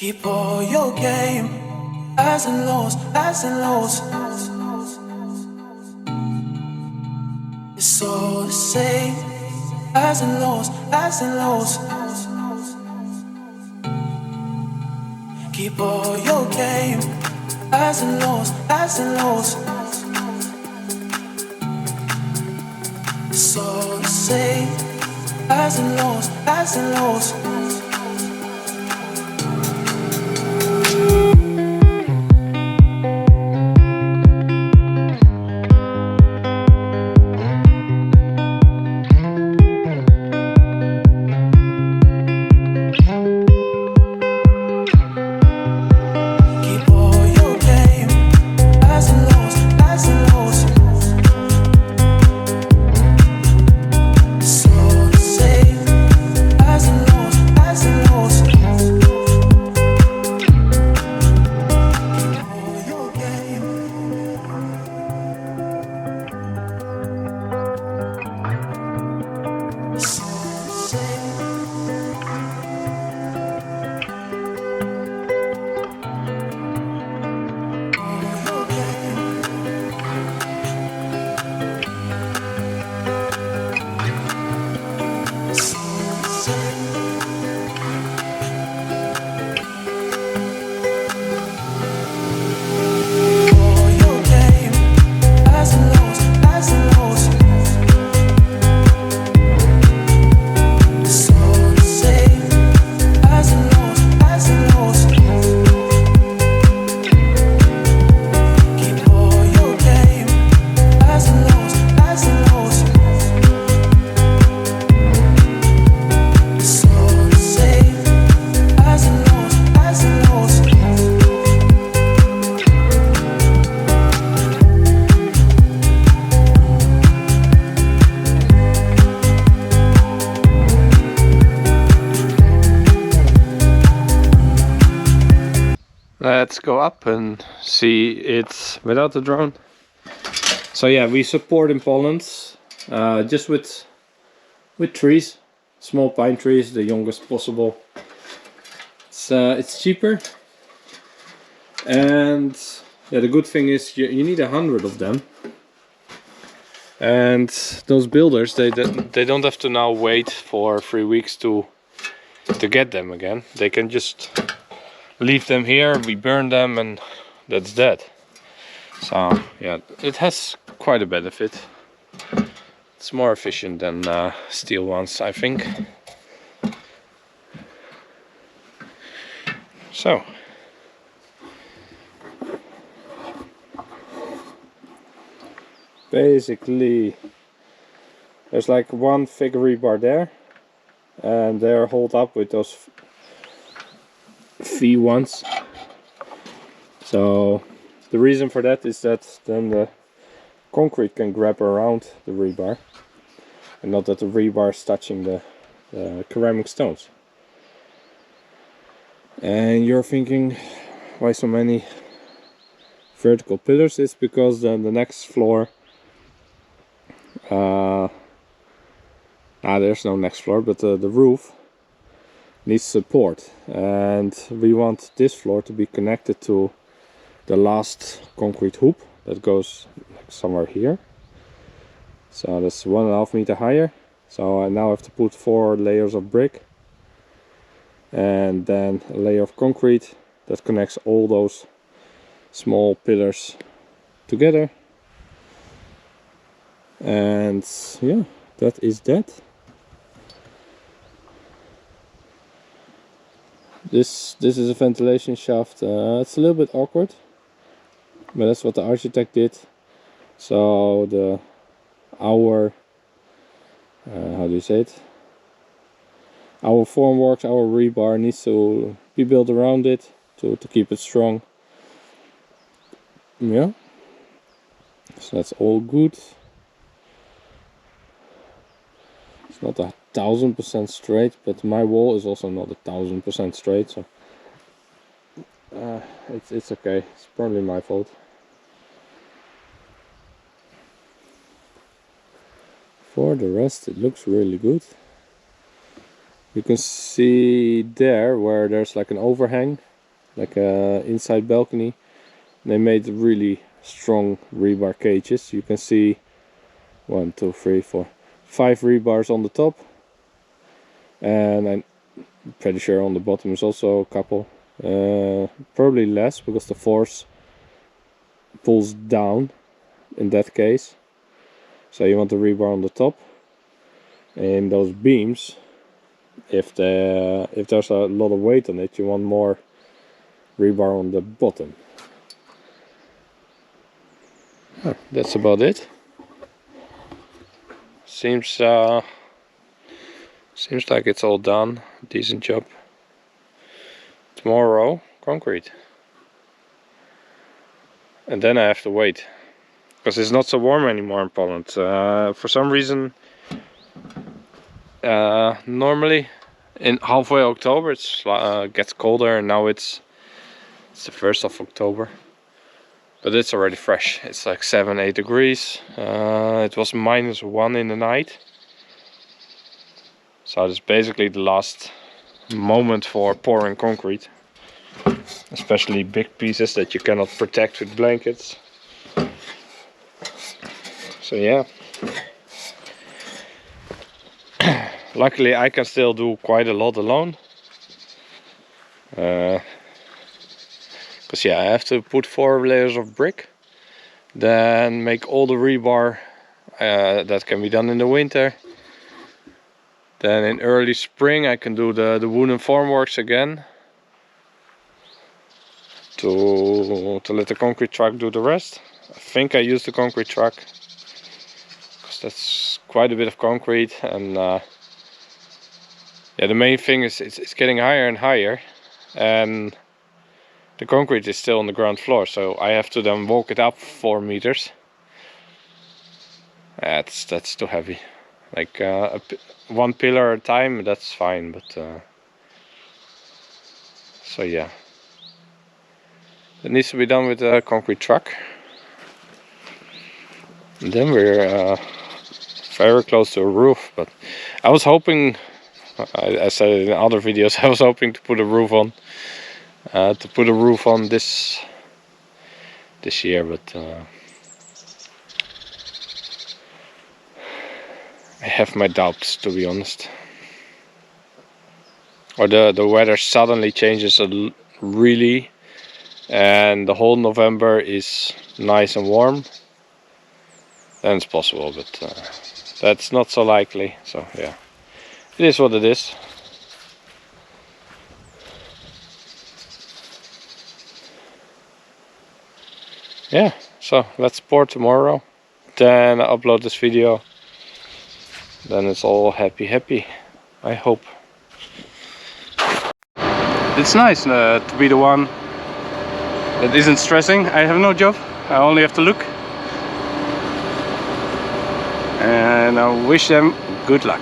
Keep all your game, highs and lows, highs and lows. It's all the same, highs and lows, highs and lows. Keep all your game, highs and lows, highs and lows. It's all the same, highs and lows, highs and lows. Let's go up and see it without the drone. So yeah, we support in Poland just with trees, small pine trees, the youngest possible. It's cheaper, and yeah, the good thing is you need 100 of them. And those builders, they don't have to now wait for 3 weeks to get them again. They can just leave them here, we burn them, and that's that. So yeah, it has quite a benefit. It's more efficient than steel ones, I think. So basically there's like one thick rebar there, and they're hauled up with those V1s. So the reason for that is that then the concrete can grab around the rebar, and not that the rebar is touching the ceramic stones. And you're thinking, why so many vertical pillars? It's because then the next floor, there's no next floor, but the roof needs support, and we want this floor to be connected to the last concrete hoop that goes like somewhere here. So that's 1.5 meters higher. So I now have to put 4 layers of brick and then a layer of concrete that connects all those small pillars together. And yeah, that is that. This is a ventilation shaft. It's a little bit awkward, but that's what the architect did. So our how do you say it? Our formwork, our rebar needs to be built around it to keep it strong. Yeah. So that's all good. It's not 1000% straight, but my wall is also not 1000% straight, so it's okay. It's probably my fault. For the rest, it looks really good. You can see there where there's like an overhang like a inside balcony. They made really strong rebar cages. You can see 1, 2, 3, 4, 5 rebars on the top, and I'm pretty sure on the bottom is also a couple. Probably less because the force pulls down in that case. So you want the rebar on the top, and those beams, if there's a lot of weight on it, you want more rebar on the bottom. That's about it. Seems like it's all done. Decent job. Tomorrow, concrete. And then I have to wait, because it's not so warm anymore in Poland. For some reason, normally in halfway October it gets colder, and now it's the 1st of October. But it's already fresh. It's like 7-8 degrees. It was -1 in the night. So it's basically the last moment for pouring concrete. Especially big pieces that you cannot protect with blankets. So yeah. Luckily I can still do quite a lot alone. Because yeah, I have to put 4 layers of brick. Then make all the rebar. That can be done in the winter. Then in early spring I can do the wooden formworks again. To let the concrete truck do the rest. I think I use the concrete truck, because that's quite a bit of concrete, and yeah, the main thing is it's getting higher and higher, and the concrete is still on the ground floor, so I have to then walk it up 4 meters. That's too heavy. Like 1 pillar at a time, that's fine, but so yeah. It needs to be done with a concrete truck. And then we're very close to a roof, but I was hoping, I said it in other videos, I was hoping to put a roof on. This year, but I have my doubts, to be honest. Or the weather suddenly changes really, and the whole November is nice and warm, then it's possible, but that's not so likely. So yeah, it is what it is. Yeah, so let's pour tomorrow, then I upload this video, then it's all happy, I hope. It's nice to be the one that isn't stressing. I have no job, I only have to look. And I wish them good luck.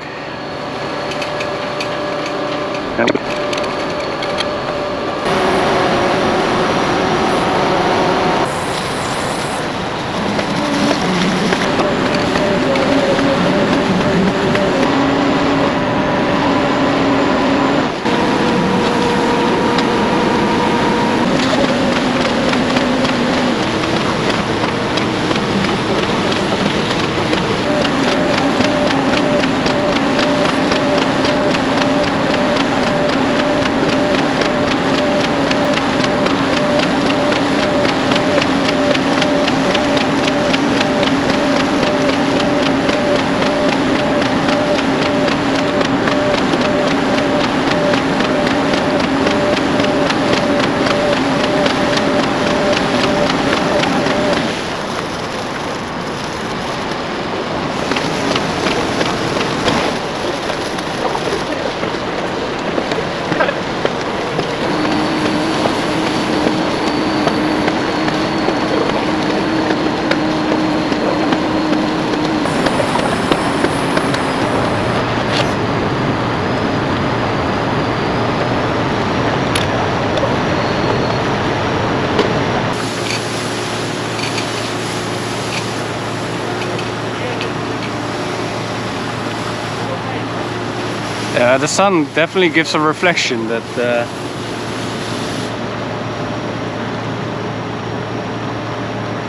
The sun definitely gives a reflection that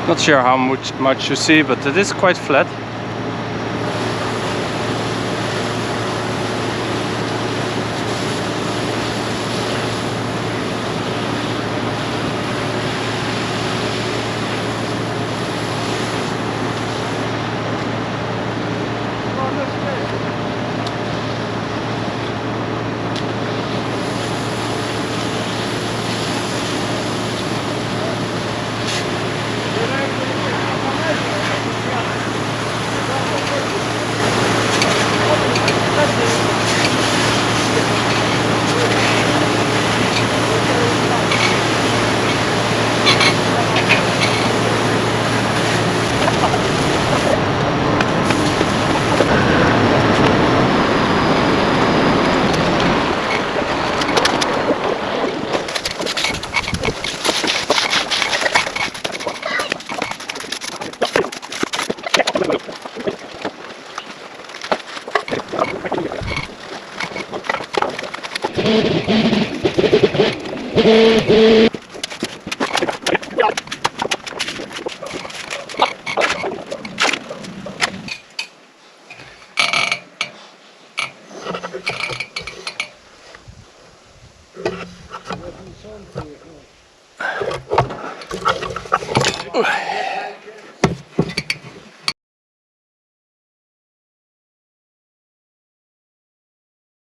Not sure how much you see, but it is quite flat.